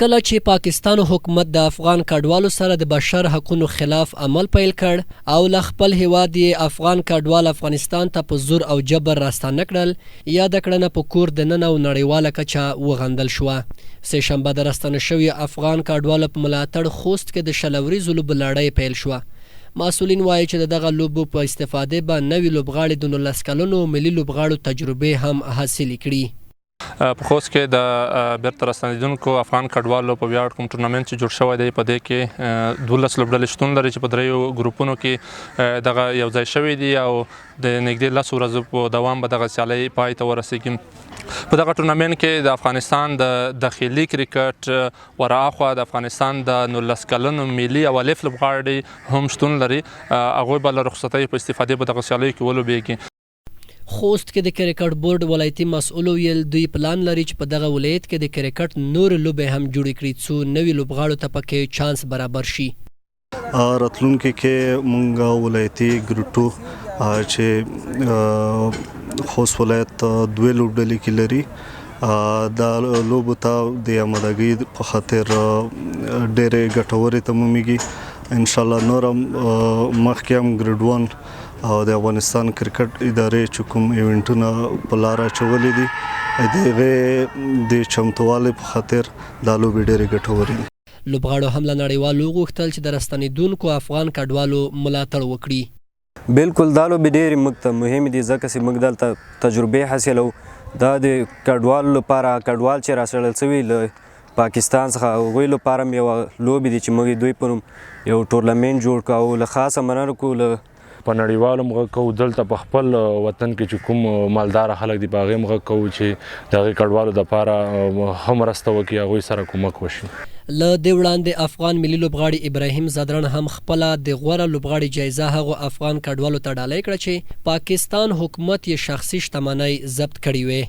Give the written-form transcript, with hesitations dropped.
کله چې پاکستان حکومت د افغان کډوالو سره د بشر حقوقو خلاف عمل پیل کړ او له خپل هیواد یې افغان کډوال افغانستان ته په زور او جبر راستانه کړل یا د کړنه په کور دننه او نړیواله کچه وغندل شوه. سه‌شنبه د راستانه شوي افغان کډوالو په ملاتړ خوست کې د شلوريزو لوبو لړۍ پیل شوه. مسؤلین وایي چې دغه لوبو په استفاده به نوي لوبغاړي د 19 کلونو ملي لوبغاړو تجربې هم حاصل کړي. په خوست کې د بیرته راستنېدونکو افغان کډوالو په ویاړ کوم ټورنمنټ چې جوړ شوی دی په دې کې 12 لوبډلې شتون لري چې په دریو ګروپونو کې دغه یو ځای شوي دي او د نږدې 10 ورځو په دوام به دغه سیالۍ پای ته ورسیږي. په دغه ټورنمنټ کې د افغانستان د داخلي کرکټ ورهاخوا د افغانستان د 19 کلونو ملي او الف لوبغاړي هم شتون لري. هغوی به له رخصتۍ په استفادې په دغه سیالیو کې ولوبېږي. خوست کې د کرکټ بورډ ولایتي مسؤل ویل دوی پلان لري چې په دغه ولایت کې د کرکټ نور لوبې هم جوړې کړي څو نوي لوبغاړو ته پکې چانس برابر شي. راتلونکي کې مونږ ولایتي ګروپ چې خوست ولایت دوه لوبډلې کې لري د لوبو ته د آمادګۍ په خاطر ډېرې ګټورې تمومیږي. ان شاء الله نور مخکې هم ګریډ 1 او د افغانستان کرکټ ادارې چې کوم ایونټونه په لار اچولي دي د چمتووالي په خاطر دا لوبې ډېرې ګټورې دي. لوبغاړو هم له نړیوالو وغوښتل چې د راستنېدونکو افغان کډوالو ملاتړ وکړي. بالکل دا لوبې ډېرې موږ ته مهمې دي ځکه چې موږ دلته تجربې حاصلوو. دا د کډوالو لپاره کډوال چې راڅېړل شوي له پاکستان څخه هغوی لپاره هم یوه لوبې دي چې موږ دوی په نوم یو ټورنمنټ جوړ کړو او له خاصه مننه کوو په نړیوالو موږ کوو دلته په خپل وطن کې چې کوم مالدار خلک دي په هغې موږ کوو چې د هغې کډوالو دپاره هم مرسته وکړي هغوی سره کومک وشي. له دې وړاندې افغان ملي لوبغاړي ابراهیم زدرن هم خپله د غوره لوبغاړي جایزه هغو افغان کډوالو ته ډالۍ کړه چې پاکستان حکومت یې شخصي شتمنۍ ضبط کړې وې.